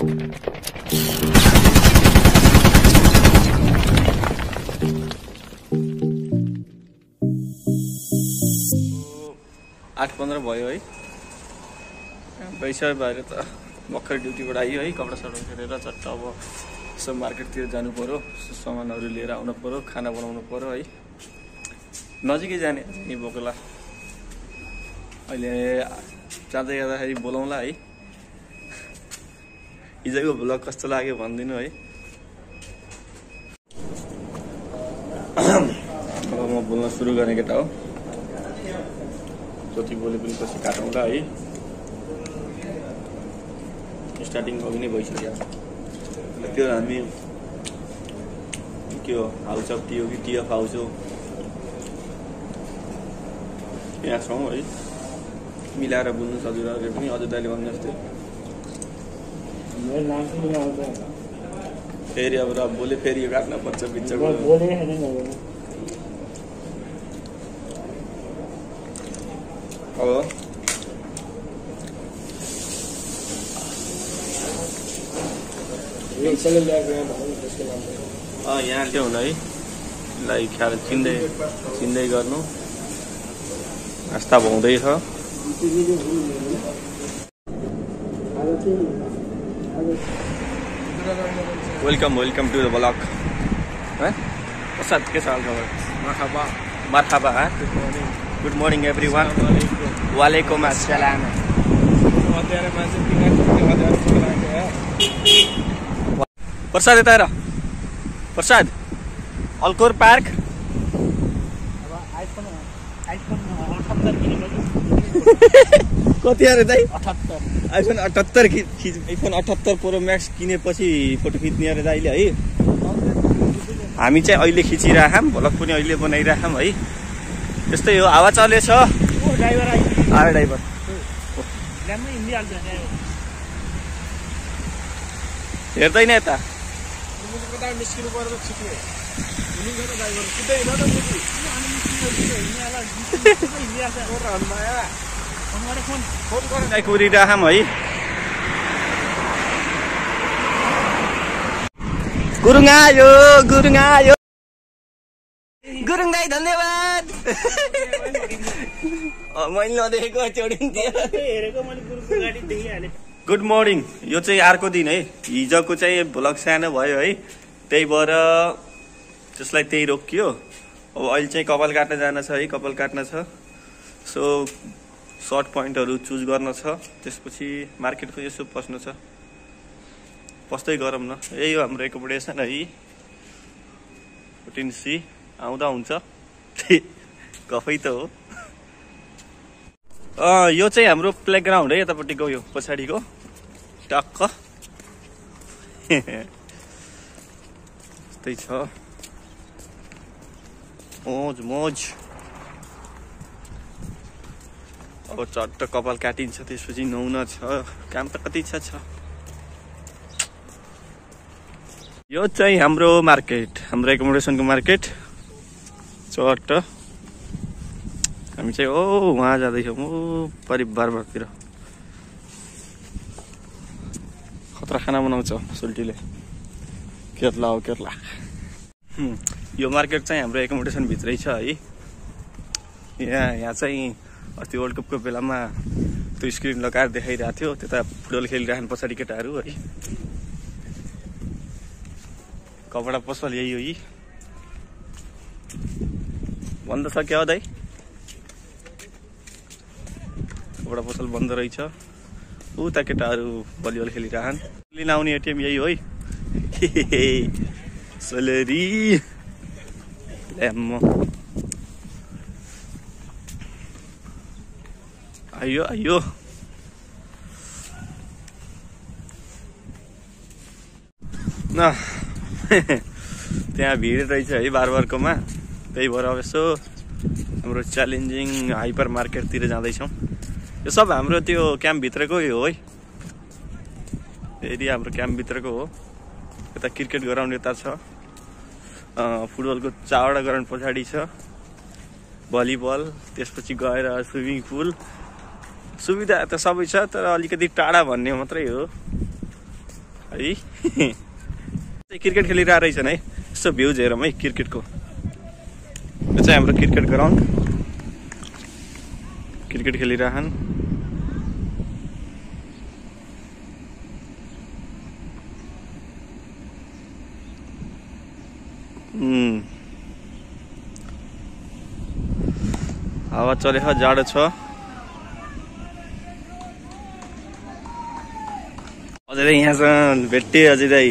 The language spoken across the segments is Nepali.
8:15 भयो है। पैसा बाहिर त भर्खर ड्युटीबाट आइयो है। कपडा सपडा फेरेर चट्ट अब यसो मार्केटतिर जानु पर्यो, सामानहरू लिएर आउनु पर्यो, खाना बनाउनु पर्यो है। नजिकै जाने यही बोकला। अहिले जाँदै जाँदाखेरि बोलाउँला है। हिजोको भ्लग कस्तो लाग्यो भनिदिनु है। अब म बोल्न सुरु गर्ने केटा हो। जति बोले पनि पछि काटौँला है। स्टार्टिङ अघि नै भइसक्यो। त्यो हामी के हो, हाउस अफ टी हो कि टी अफ हाउस हो, यहाँ छौँ है। मिलाएर बोल्नु सजिलो पनि। अझ दाइले भन्ने जस्तै फेरि अब बोले फेरि यो काट्न पर्छ बिचको। यहाँ के हुन है, यसलाई ख्याल चिन्दै गर्नु। नास्ता भाउँदैछ। Welcome to the blog. के साल खबर? मरहबा। Good morning everyone. वालेकुम अस्सलाम। प्रसाद यता हेर। प्रसाद अल्कोर पार्क। कति अरे दाइ? 78। आइफोन 78 प्रो मैक्स किनेपछि फोटो खिच्ने अरे दाइले है। हामी चाहिँ अहिले खिचिराखौँ, भ्लग पनि अहिले बनाइराखौँ है। त्यस्तै हो। हावा चलेछ। ड्राइभर हेर्दैन यता। कुरिराखौँ है। गुरुङ आयो। गुरुङ दाइ धन्यवाद। मैले नदेखेको गुड मर्निङ। यो चाहिँ अर्को दिन है। हिजोको चाहिँ भ्लग सानो भयो है, त्यही भएर त्यसलाई त्यही रोकियो। अब अहिले चाहिँ कपाल काट्न जान छ है। कपाल काट्न छ। सो सर्ट पोइन्टहरू चुज गर्न छ। त्यसपछि मार्केटको यसो पस्नु छ। पस्दै गरौँ न। यही हो हाम्रो एकोमोडेसन है। 14C आउँदा हुन्छ। गफै त हो। यो चाहिँ हाम्रो प्लेग्राउन्ड है। यतापट्टिको यो पछाडिको टक्क त्यस्तै छ। मोज। अब चट्ट कपाल काटिन्छ। त्यसपछि नुहाउन छ। काम त कति छ। यो चाहिँ हाम्रो मार्केट, हाम्रो एकोमोडेसनको मार्केट। चट्ट हामी चाहिँ वहाँ जाँदैछौँ। परिवारतिर खतरा खाना बनाउँछ सुल्टीले। केरला हो केरला। यो मार्केट चाहिँ हाम्रो एकोमोडेसन भित्रै छ है। यहाँ चाहिँ अस्ति वर्ल्ड कपको बेलामा त्यो स्क्रिन लगाएर देखाइरहेको थियो। त्यता फुटबल खेलिरहनु पछाडि केटाहरू है। कपडा पसल यही हो। बन्द छ क्या हो दाइ? कपडा पसल बन्द रहेछ। उता केटाहरू भलिबल खेलिरहन्। लिन आउने एटिएम यही हो है। सलेरी ल्याम्म आयो। न त्यहाँ भिड रहेछ है बारबारकोमा। त्यही भएर अब यसो हाम्रो च्यालेन्जिङ हाइपर मार्केटतिर जाँदैछौँ। यो सब हाम्रो त्यो क्याम्पभित्रको हो है। एरिया हाम्रो क्याम्पभित्रको हो। यता क्रिकेट ग्राउन्ड यता छ। फुटबलको 4वटा ग्राउन्ड पछाडि छ। भलिबल, त्यसपछि गएर स्विमिङ पुल। सुविधा त सबै छ, तर अलिकति टाढा भन्ने मात्रै हो। है क्रिकेट खेलिरहेको रहेछन् है यसो भ्युज हेरौँ है क्रिकेटको यो चाहिँ हाम्रो क्रिकेट ग्राउन्ड क्रिकेट खेलिरहन् हावा चलेको जाडो छ अझै दाइ यहाँसँग भेट्टे अझै दाइ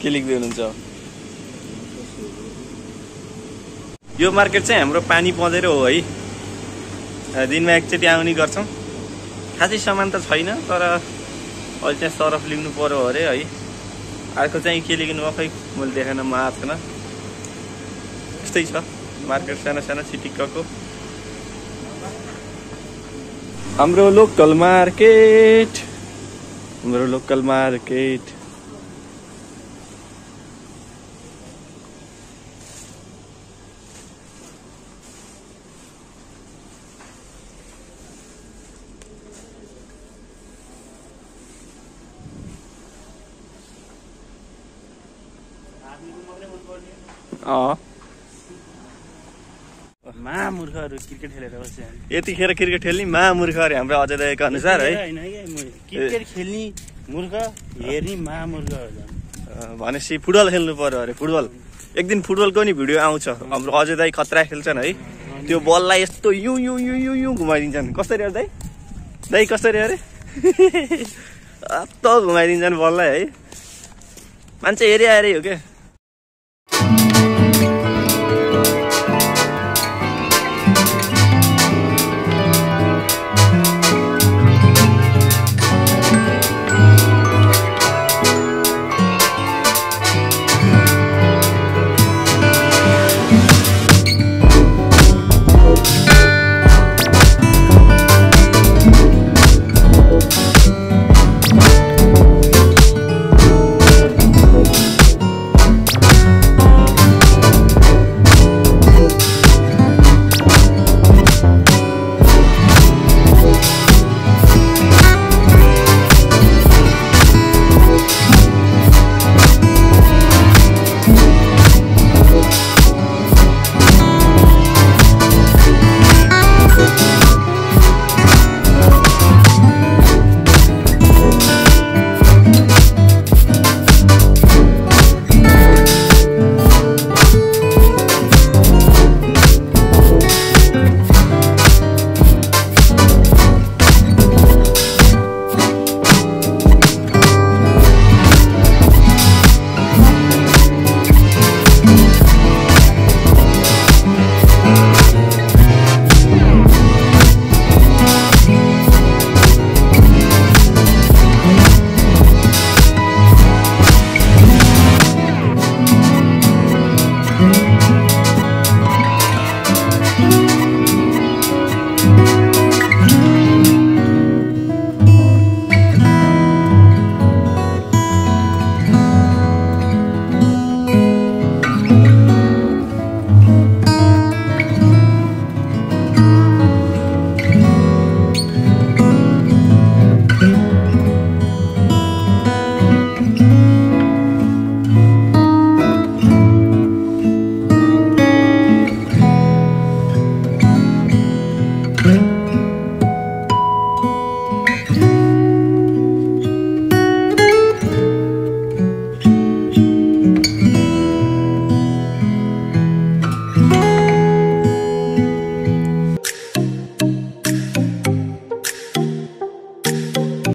के लेख्दै हुनुहुन्छ यो मार्केट चाहिँ हाम्रो पानी पँधेर हो है दिनमा एकचोटि आउने गर्छौँ खासै सामान त छैन तर अहिले चाहिँ सरफ लिनु पर्यो अरे है अर्को चाहिँ के लिनु भयो खै मैले देखेन म आएको छैन यस्तै छ मार्केट सानो सानो चिटिक्कको हाम्रो लोकल मार्केट महामूर्खहरू क्रिकेट खेलेर बस्छ यतिखेर क्रिकेट खेल्ने महामूर्खहरू हाम्रो अझै दाइको अनुसार है क्रिकेट खेल्ने मूर्ख हेर्ने महामूर्खहरू भनेपछि फुटबल खेल्नु पर्यो अरे फुटबल एक दिन फुटबलको नि भिडियो आउँछ हाम्रो अझै दाइ खतरा खेल्छन् है त्यो बललाई यस्तो यु यु यु यु यु घुमाइदिन्छन् कसरी अरे दाइ कसरी अरे त घुमाइदिन्छन् बललाई है मान्छे हेरि आएरै हो क्या